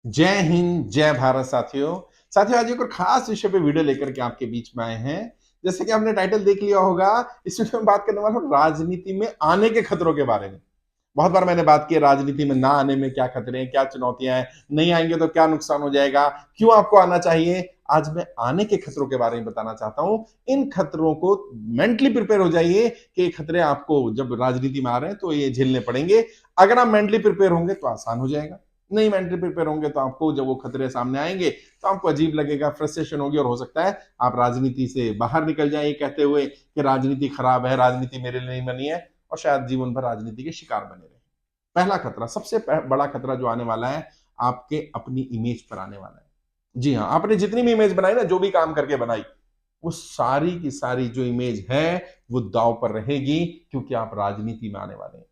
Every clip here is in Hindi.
जय हिंद, जय भारत साथियों। आज एक और खास विषय पे वीडियो लेकर के आपके बीच में आए हैं। जैसे कि आपने टाइटल देख लिया होगा, इसमें मैं बात करने वाला हूँ राजनीति में आने के खतरों के बारे में। बहुत बार मैंने बात की राजनीति में ना आने में क्या खतरे हैं, क्या चुनौतियां हैं, नहीं आएंगे तो क्या नुकसान हो जाएगा, क्यों आपको आना चाहिए। आज मैं आने के खतरों के बारे में बताना चाहता हूं। इन खतरों को मेंटली प्रिपेयर हो जाइए कि ये खतरे आपको जब राजनीति में आ रहे हैं तो ये झेलने पड़ेंगे। अगर आप मेंटली प्रिपेयर होंगे तो आसान हो जाएगा, नहीं मेंटली प्रिपेयर होंगे तो आपको जब वो खतरे सामने आएंगे तो आपको अजीब लगेगा, फ्रस्ट्रेशन होगी और हो सकता है आप राजनीति से बाहर निकल जाए कहते हुए कि राजनीति खराब है, राजनीति मेरे लिए नहीं बनी है, और शायद जीवन भर राजनीति के शिकार बने रहे। पहला खतरा, सबसे बड़ा खतरा जो आने वाला है, आपके अपनी इमेज पर आने वाला है। जी हाँ, आपने जितनी भी इमेज बनाई ना, जो भी काम करके बनाई, वो सारी की सारी जो इमेज है वो दांव पर रहेगी, क्योंकि आप राजनीति में आने वाले हैं।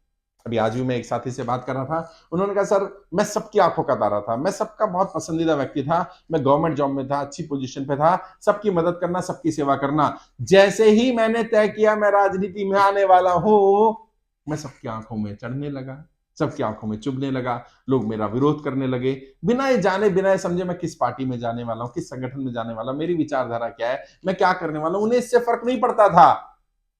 अभी आज भी मैं एक साथी से बात कर रहा था, उन्होंने कहा सर मैं सबकी आंखों का तारा था, मैं सबका बहुत पसंदीदा व्यक्ति था, मैं गवर्नमेंट जॉब में था, अच्छी पोजीशन पे था, सबकी मदद करना, सबकी सेवा करना। जैसे ही मैंने तय किया मैं राजनीति में आने वाला हूं, मैं सबकी आंखों में चढ़ने लगा, सबकी आंखों में चुभने लगा, लोग मेरा विरोध करने लगे, बिना ये जाने बिना ये समझे मैं किस पार्टी में जाने वाला हूं, किस संगठन में जाने वाला हूं, मेरी विचारधारा क्या है, मैं क्या करने वाला हूं, उन्हें इससे फर्क नहीं पड़ता था।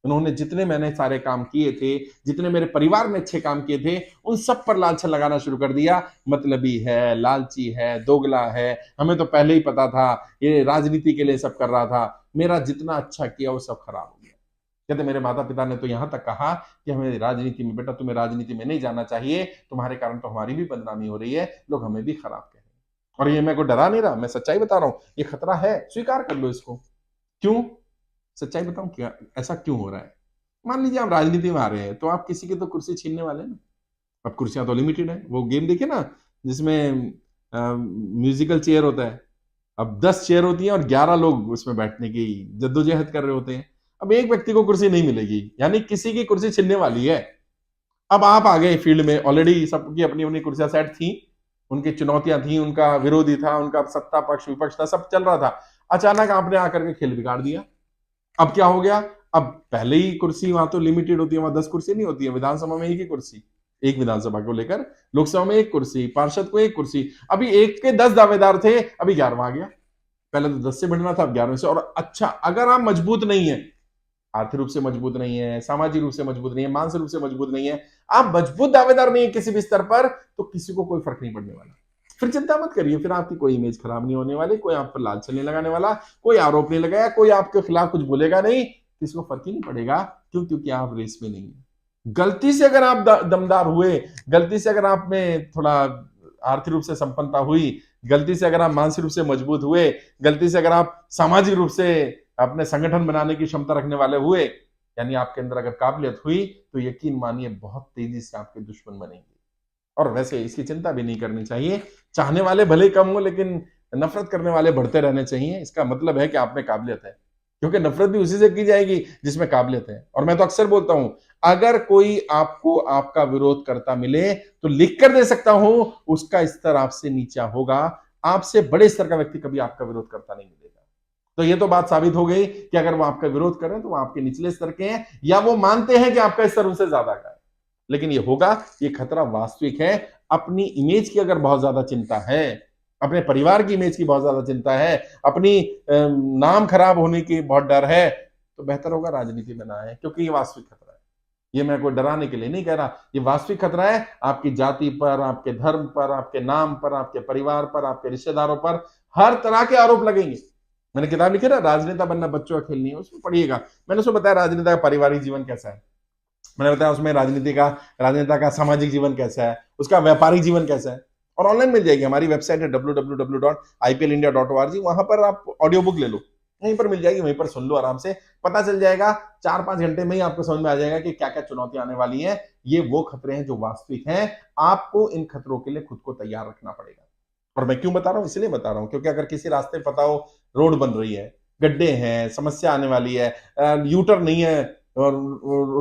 उन्होंने जितने मैंने सारे काम किए थे, जितने मेरे परिवार में अच्छे काम किए थे, उन सब पर लालसा लगाना शुरू कर दिया। मतलबी है, लालची है, दोगला है, हमें तो पहले ही पता था ये राजनीति के लिए सब कर रहा था, मेरा जितना अच्छा किया वो सब खराब हो गया। कहते मेरे माता पिता ने तो यहां तक कहा कि हमें राजनीति में, बेटा तुम्हें राजनीति में नहीं जाना चाहिए, तुम्हारे कारण तो हमारी भी बदनामी हो रही है, लोग हमें भी खराब कह रहे हैं। और ये मैं को डरा नहीं रहा, मैं सच्चाई बता रहा हूं, ये खतरा है, स्वीकार कर लो इसको। क्यों? सच्चाई बताऊं क्या ऐसा क्यों हो रहा है। मान लीजिए आप राजनीति में आ रहे हैं तो आप किसी की तो कुर्सी छीनने वाले हैं ना। अब कुर्सियां तो लिमिटेड है, वो गेम देखिए ना जिसमें म्यूजिकल चेयर होता है। अब 10 चेयर होती हैं और 11 लोग उसमें बैठने की जद्दोजहद कर रहे होते हैं। अब एक व्यक्ति को कुर्सी नहीं मिलेगी, यानी किसी की कुर्सी छिनने वाली है। अब आप आ गए फील्ड में, ऑलरेडी सबकी अपनी अपनी कुर्सियां सेट थी, उनकी चुनौतियां थी, उनका विरोधी था, उनका सत्ता पक्ष विपक्ष था, सब चल रहा था। अचानक आपने आकर के खेल बिगाड़ दिया। अब क्या हो गया, अब पहले ही कुर्सी वहां तो लिमिटेड होती है, वहां 10 कुर्सी नहीं होती है, विधानसभा में एक ही कुर्सी, एक विधानसभा को लेकर, लोकसभा में एक कुर्सी, पार्षद को एक कुर्सी। अभी एक के 10 दावेदार थे, अभी 11वां आ गया। पहले तो 10 से बढ़ना था, अब 11 से। और अच्छा, अगर आप मजबूत नहीं है, आर्थिक रूप से मजबूत नहीं है, सामाजिक रूप से मजबूत नहीं है, मानसिक रूप से मजबूत नहीं है, आप मजबूत दावेदार नहीं है किसी भी स्तर पर, तो किसी को कोई फर्क नहीं पड़ने वाला। फिर चिंता मत करिए, फिर आपकी कोई इमेज खराब नहीं होने वाली, कोई आप पर लाल छल्ले लगाने वाला, कोई आरोप नहीं लगाया, कोई आपके खिलाफ कुछ बोलेगा नहीं, किसी को फर्क ही नहीं पड़ेगा। क्यों? क्योंकि आप रेस में नहीं है। गलती से अगर आप दमदार हुए, गलती से अगर आप में थोड़ा आर्थिक रूप से संपन्नता हुई, गलती से अगर आप मानसिक रूप से मजबूत हुए, गलती से अगर आप सामाजिक रूप से अपने संगठन बनाने की क्षमता रखने वाले हुए, यानी आपके अंदर अगर काबिलियत हुई, तो यकीन मानिए बहुत तेजी से आपके दुश्मन बनेंगे। और वैसे इसकी चिंता भी नहीं करनी चाहिए, चाहने वाले भले कम हो लेकिन नफरत करने वाले बढ़ते रहने चाहिए। इसका मतलब है कि आप में काबिलियत है, क्योंकि नफरत भी उसी से की जाएगी जिसमें काबिलियत है। और मैं तो अक्सर बोलता हूं, अगर कोई आपको आपका विरोध करता मिले तो लिख कर दे सकता हूं, उसका स्तर आपसे नीचा होगा, आपसे बड़े स्तर का व्यक्ति कभी आपका विरोध करता नहीं मिलेगा। तो ये तो बात साबित हो गई कि अगर वो आपका विरोध कर रहे हैं तो वो आपके निचले स्तर के हैं, या वो मानते हैं कि आपका स्तर उनसे ज्यादा का है। लेकिन ये होगा, ये खतरा वास्तविक है। अपनी इमेज की अगर बहुत ज्यादा चिंता है, अपने परिवार की इमेज की बहुत ज्यादा चिंता है, अपनी नाम खराब होने की बहुत डर है, तो बेहतर होगा राजनीति में ना आए, क्योंकि ये वास्तविक खतरा है। ये मैं कोई डराने के लिए नहीं कह रहा, ये वास्तविक खतरा है। आपकी जाति पर, आपके धर्म पर, आपके नाम पर, आपके परिवार पर, आपके रिश्तेदारों पर हर तरह के आरोप लगेंगे। मैंने किताब लिखी ना, राजनेता बनना बच्चों का खेल नहीं है, उसमें पढ़िएगा। मैंने उसको बताया राजनेता का पारिवारिक जीवन कैसा है, मैंने बताया उसमें राजनेता का सामाजिक जीवन कैसा है, उसका व्यापारिक जीवन कैसा है। और ऑनलाइन मिल जाएगी, हमारी वेबसाइट है www.iplindia.org, वहां पर आप ऑडियो बुक ले लो, वहीं पर मिल जाएगी, वहीं पर सुन लो, आराम से पता चल जाएगा। 4-5 घंटे में ही आपको समझ में आ जाएगा कि क्या क्या चुनौतियां आने वाली हैं। ये वो खतरे हैं जो वास्तविक हैं, आपको इन खतरों के लिए खुद को तैयार रखना पड़ेगा। और मैं क्यों बता रहा हूं, इसलिए बता रहा हूं क्योंकि अगर किसी रास्ते पता हो रोड बन रही है, गड्ढे हैं, समस्या आने वाली है, यूटर नहीं है, और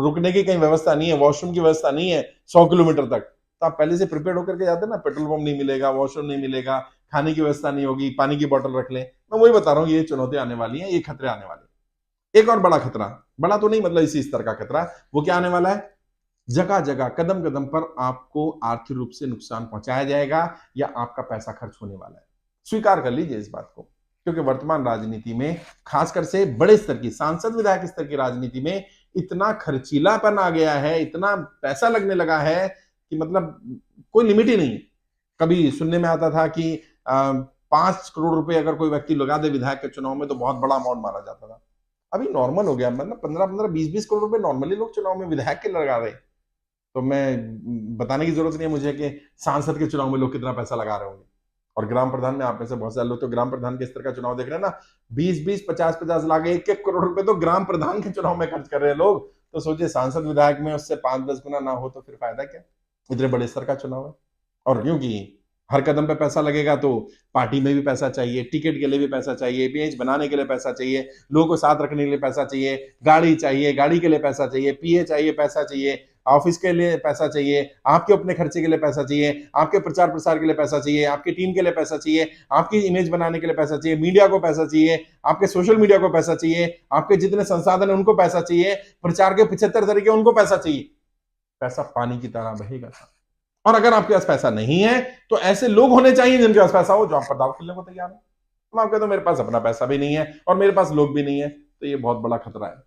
रुकने की कहीं व्यवस्था नहीं है, वॉशरूम की व्यवस्था नहीं है 100 किलोमीटर तक, तो आप पहले से प्रिपेयर होकर के जाते हैं ना, पेट्रोल पंप नहीं मिलेगा, वॉशरूम नहीं मिलेगा, खाने की व्यवस्था नहीं होगी, पानी की बोतल रख लें। मैं वही बता रहा हूँ, ये चुनौतियां आने वाली हैं, ये खतरे आने वाले हैं। एक और बड़ा खतरा, बड़ा तो नहीं मतलब इसी स्तर का खतरा, वो क्या आने वाला है, जगह जगह कदम कदम पर आपको आर्थिक रूप से नुकसान पहुंचाया जाएगा या आपका पैसा खर्च होने वाला है। स्वीकार कर लीजिए इस बात को, क्योंकि वर्तमान राजनीति में खासकर से बड़े स्तर की सांसद विधायक स्तर की राजनीति में इतना खर्चीलापन आ गया है, इतना पैसा लगने लगा है कि मतलब कोई लिमिट ही नहीं है। कभी सुनने में आता था कि 5 करोड़ रुपए अगर कोई व्यक्ति लगा दे विधायक के चुनाव में तो बहुत बड़ा अमाउंट माना जाता था। अभी नॉर्मल हो गया, मतलब 15-20 करोड़ रुपए नॉर्मली लोग चुनाव में विधायक के लगा रहे। तो मैं बताने की जरूरत नहीं है मुझे कि सांसद के चुनाव में लोग कितना पैसा लगा रहे होंगे। और ग्राम प्रधान में आप में से बहुत सारे लोग तो ग्राम प्रधान के स्तर का चुनाव देख रहे हैं ना, 20-20, 50-50 लाख, 1-1 करोड़ रुपए तो ग्राम प्रधान के चुनाव में खर्च कर रहे हैं लोग। तो सोचिए सांसद विधायक में उससे 5-10 गुना ना हो तो फिर फायदा क्या? इतने बड़े स्तर का चुनाव है। और क्योंकि हर कदम पे पैसा लगेगा तो पार्टी में भी पैसा चाहिए, टिकट के लिए भी पैसा चाहिए, पेज बनाने के लिए पैसा चाहिए, लोगों को साथ रखने के लिए पैसा चाहिए, गाड़ी चाहिए, गाड़ी के लिए पैसा चाहिए, पीए चाहिए, पैसा चाहिए, ऑफिस के लिए पैसा चाहिए, आपके अपने खर्चे के लिए पैसा चाहिए, आपके प्रचार प्रसार के लिए पैसा चाहिए, आपकी टीम के लिए पैसा चाहिए, आपकी इमेज बनाने के लिए पैसा चाहिए, मीडिया को पैसा चाहिए, आपके सोशल मीडिया को पैसा चाहिए, आपके जितने संसाधन है उनको पैसा चाहिए, प्रचार के 75 तरीके उनको पैसा चाहिए। पैसा पानी की तरह बहेगा। और अगर आपके पास पैसा नहीं है तो ऐसे लोग होने चाहिए जिनके पास पैसा हो, जो आप पर दांव खेलने को तैयार हो। मैं आपको कहता हूं मेरे पास अपना पैसा भी नहीं है और मेरे पास लोग भी नहीं है, तो ये बहुत बड़ा खतरा है।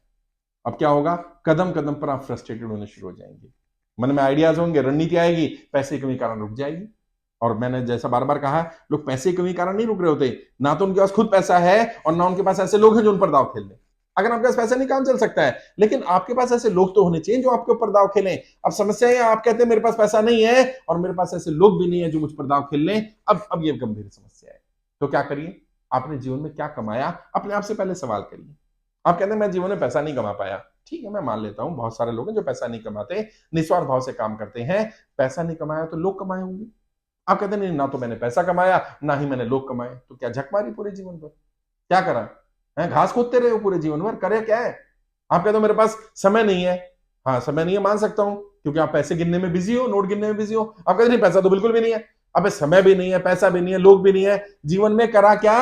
अब क्या होगा? कदम कदम पर आप फ्रस्ट्रेटेड होने शुरू हो जाएंगे, मन में आइडियाज होंगे, रणनीति आएगी, पैसे की कमी कारण रुक जाएगी। और मैंने जैसा बार बार कहा, लोग पैसे की कमी कारण नहीं रुक रहे होते, ना तो उनके पास खुद पैसा है और ना उनके पास ऐसे लोग हैं जो उन पर दाव खेल लें। अगर आपके पास पैसा नहीं काम चल सकता है, लेकिन आपके पास ऐसे लोग तो होने चाहिए जो आपके ऊपर दाव खेलें। अब समस्या है, आप कहते हैं मेरे पास पैसा नहीं है और मेरे पास ऐसे लोग भी नहीं है जो मुझ पर दाव खेल लें। अब ये गंभीर समस्या है। तो क्या करिए? आपने जीवन में क्या कमाया, अपने आप से पहले सवाल करिए। आप कहते हैं मैं जीवन में पैसा नहीं कमा पाया, ठीक है, मैं मान लेता हूं बहुत सारे लोग हैं जो पैसा नहीं कमाते, निस्वार्थ भाव से काम करते हैं। पैसा नहीं कमाया तो लोग कमाए होंगे। आप कहते नहीं, ना तो मैंने पैसा कमाया ना ही मैंने लोग कमाए, तो क्या झक मारी पूरे जीवन भर? क्या करा है? घास खोदते रहे हो पूरे जीवन भर, करे क्या है? आप कहते हो मेरे पास समय नहीं है। हाँ, समय नहीं है मान सकता हूं, क्योंकि आप पैसे गिनने में बिजी हो, नोट गिनने में बिजी हो। आप कहते नहीं, पैसा तो बिल्कुल भी नहीं है। अब समय भी नहीं है, पैसा भी नहीं है, लोग भी नहीं है, जीवन में करा क्या?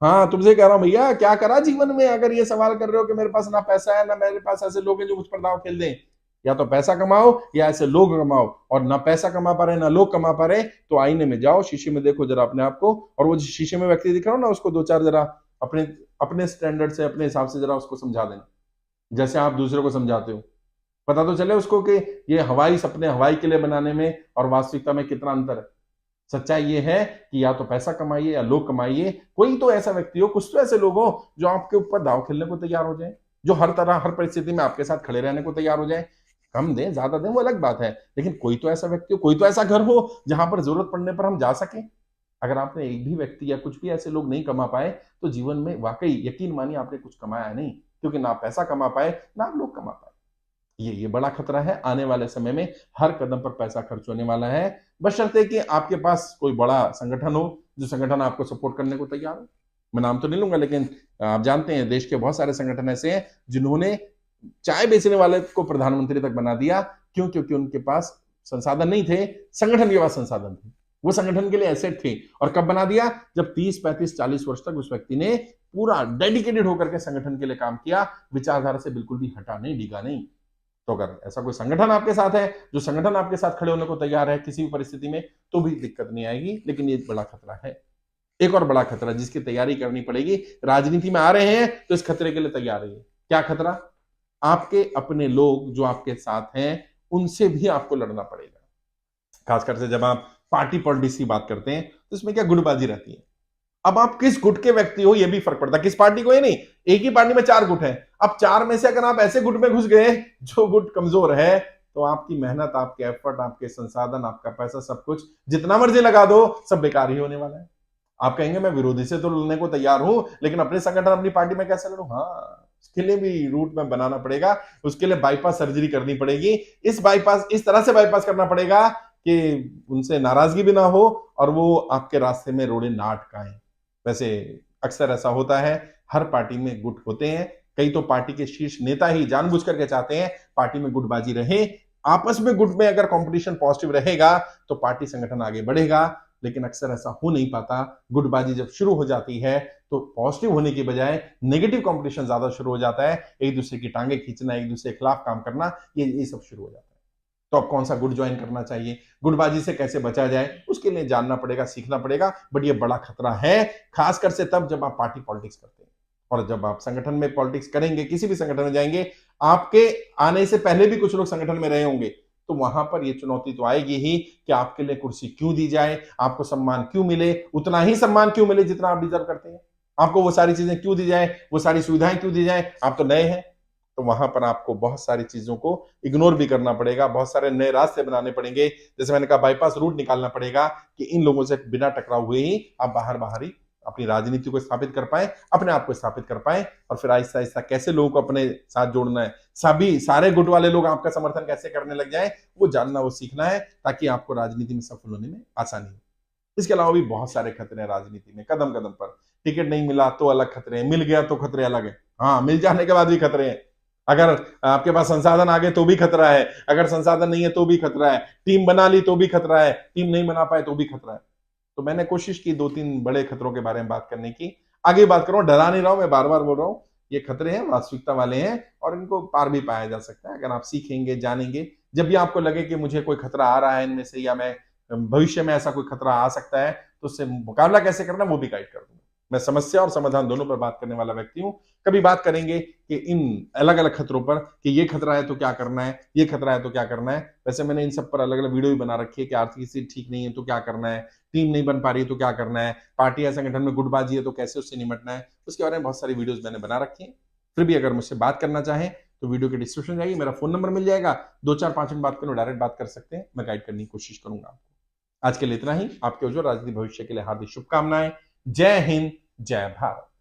हाँ, तुमसे कह रहा हूं भैया, क्या करा जीवन में? अगर ये सवाल कर रहे हो कि मेरे पास ना पैसा है ना मेरे पास ऐसे लोग हैं जो मुझ पर दाव खेल दें, या तो पैसा कमाओ या ऐसे लोग कमाओ। और ना पैसा कमा पा रहे ना लोग कमा पा रहे, तो आईने में जाओ, शीशे में देखो जरा अपने आप को, और वो शीशे में व्यक्ति दिख रहा हो ना, उसको 2-4 जरा अपने अपने स्टैंडर्ड से, अपने हिसाब से जरा उसको समझा देना, जैसे आप दूसरे को समझाते हो। पता तो चले उसको कि ये हवाई सपने हवाई के लिए बनाने में और वास्तविकता में कितना अंतर है। सच्चाई ये है कि या तो पैसा कमाइए या लोग कमाइए। कोई तो ऐसा व्यक्ति हो, कुछ तो ऐसे लोग हो जो आपके ऊपर दाव खेलने को तैयार हो जाए, जो हर तरह हर परिस्थिति में आपके साथ खड़े रहने को तैयार हो जाए। कम दें ज्यादा दें वो अलग बात है, लेकिन कोई तो ऐसा व्यक्ति हो, कोई तो ऐसा घर हो जहां पर जरूरत पड़ने पर हम जा सके। अगर आपने एक भी व्यक्ति या कुछ भी ऐसे लोग नहीं कमा पाए, तो जीवन में वाकई यकीन मानिए आपने कुछ कमाया नहीं, क्योंकि ना पैसा कमा पाए ना आप लोग कमा पाए। ये बड़ा खतरा है। आने वाले समय में हर कदम पर पैसा खर्च होने वाला है, बशर्ते कि आपके पास कोई बड़ा संगठन हो, जो संगठन आपको सपोर्ट करने को तैयार हो। मैं नाम तो नहीं लूंगा, लेकिन आप जानते हैं देश के बहुत सारे संगठन ऐसे हैं जिन्होंने चाय बेचने वाले को प्रधानमंत्री तक बना दिया। क्यों? क्योंकि उनके पास संसाधन नहीं थे, संगठन के पास संसाधन थे, वो संगठन के लिए एसेट थे। और कब बना दिया? जब 30, 35, 40 वर्ष तक उस व्यक्ति ने पूरा डेडिकेटेड होकर के संगठन के लिए काम किया, विचारधारा से बिल्कुल भी हटा नहीं, डिगा नहीं। तो अगर ऐसा कोई संगठन आपके साथ है, जो संगठन आपके साथ खड़े होने को तैयार है किसी भी परिस्थिति में, तो भी दिक्कत नहीं आएगी। लेकिन ये बड़ा खतरा है। एक और बड़ा खतरा जिसकी तैयारी करनी पड़ेगी। राजनीति में आ रहे हैं तो इस खतरे के लिए तैयार रहिए। क्या खतरा? आपके अपने लोग जो आपके साथ हैं उनसे भी आपको लड़ना पड़ेगा। खासकर से जब आप पार्टी पॉलिटिक्स की बात करते हैं तो इसमें क्या गुटबाजी रहती है। अब आप किस गुट के व्यक्ति हो ये भी फर्क पड़ता है, किस पार्टी को। ये नहीं, एक ही पार्टी में 4 गुट हैं। अब 4 में से अगर आप ऐसे गुट में घुस गए जो गुट कमजोर है, तो आपकी मेहनत, आपके एफर्ट, आपके संसाधन, आपका पैसा, सब कुछ जितना मर्जी लगा दो, सब बेकार ही होने वाला है। आप कहेंगे मैं विरोधी से तो लड़ने को तैयार हूं, लेकिन अपने संगठन अपनी पार्टी में कैसे लड़ूं? हाँ, उसके लिए भी रूट में बनाना पड़ेगा, उसके लिए बाईपास सर्जरी करनी पड़ेगी। इस तरह से बाईपास करना पड़ेगा कि उनसे नाराजगी भी ना हो और वो आपके रास्ते में रोड़े ना अटकाएं। वैसे अक्सर ऐसा होता है, हर पार्टी में गुट होते हैं। कई तो पार्टी के शीर्ष नेता ही जानबूझ करके चाहते हैं पार्टी में गुटबाजी रहे। आपस में गुट में अगर कंपटीशन पॉजिटिव रहेगा तो पार्टी संगठन आगे बढ़ेगा, लेकिन अक्सर ऐसा हो नहीं पाता। गुटबाजी जब शुरू हो जाती है तो पॉजिटिव होने की बजाय नेगेटिव कंपटीशन ज्यादा शुरू हो जाता है। एक दूसरे की टांगे खींचना, एक दूसरे के खिलाफ काम करना, ये सब शुरू हो जाता है। तो अब कौन सा गुट ज्वाइन करना चाहिए, गुटबाजी से कैसे बचा जाए, उसके लिए जानना पड़ेगा, सीखना पड़ेगा। बट ये बड़ा खतरा है, खासकर से तब जब आप पार्टी पॉलिटिक्स करते हैं और जब आप संगठन में पॉलिटिक्स करेंगे, किसी भी संगठन में जाएंगे, आपके आने से पहले भी कुछ लोग संगठन में रहे होंगे, तो वहां पर ये चुनौती तो आएगी ही कि आपके लिए कुर्सी क्यों दी जाए, आपको सम्मान क्यों मिले, उतना ही सम्मान क्यों मिले जितना आप डिजर्व करते हैं, आपको वो सारी चीजें क्यों दी जाए, वो सारी सुविधाएं क्यों दी जाए, आप तो नए हैं। तो वहां पर आपको बहुत सारी चीजों को इग्नोर भी करना पड़ेगा, बहुत सारे नए रास्ते बनाने पड़ेंगे। जैसे मैंने कहा, बाईपास रूट निकालना पड़ेगा कि इन लोगों से बिना टकराव हुए ही आप बाहर बाहर ही अपनी राजनीति को स्थापित कर पाए, अपने आप को स्थापित कर पाए, और फिर आहिस्ता आहिस्ता कैसे लोगों को अपने साथ जोड़ना है, सभी सारे गुट वाले लोग आपका समर्थन कैसे करने लग जाए, वो जानना, वो सीखना है, ताकि आपको राजनीति में सफल होने में आसानी हो। इसके अलावा भी बहुत सारे खतरे हैं राजनीति में, कदम कदम पर। टिकट नहीं मिला तो अलग खतरे हैं, मिल गया तो खतरे अलग है। हाँ, मिल जाने के बाद भी खतरे हैं। अगर आपके पास संसाधन आ गए तो भी खतरा है, अगर संसाधन नहीं है तो भी खतरा है, टीम बना ली तो भी खतरा है, टीम नहीं बना पाए तो भी खतरा है। तो मैंने कोशिश की 2-3 बड़े खतरों के बारे में बात करने की। आगे बात करूं, डरा नहीं रहा हूं, मैं बार बार बोल रहा हूं, ये खतरे हैं, वास्तविकता वाले हैं, और इनको पार भी पाया जा सकता है अगर आप सीखेंगे, जानेंगे। जब भी आपको लगे कि मुझे कोई खतरा आ रहा है इनमें से, या मैं भविष्य में ऐसा कोई खतरा आ सकता है, तो उससे मुकाबला कैसे करना, वो भी गाइड कर दूंगा। मैं समस्या और समाधान दोनों पर बात करने वाला व्यक्ति हूं। कभी बात करेंगे कि इन अलग अलग खतरों पर, कि ये खतरा है तो क्या करना है, ये खतरा है तो क्या करना है। वैसे मैंने इन सब पर अलग अलग वीडियो भी बना रखी है कि आर्थिक स्थिति ठीक नहीं है तो क्या करना है, टीम नहीं बन पा रही है तो क्या करना है, पार्टी या संगठन में गुटबाजी है तो कैसे उससे निपटना है, उसके बारे में बहुत सारी वीडियोस मैंने बना रखी है। फिर भी अगर मुझसे बात करना चाहें तो वीडियो के डिस्क्रिप्शन जाइए, मेरा फोन नंबर मिल जाएगा, 2-4-5 मिनट बात करो, डायरेक्ट बात कर सकते हैं, मैं गाइड करने की कोशिश करूंगा आपको। आज के लिए इतना ही। आपके उज्जवल राजनीतिक भविष्य के लिए हार्दिक शुभकामनाएं। जय हिंद, जय भारत।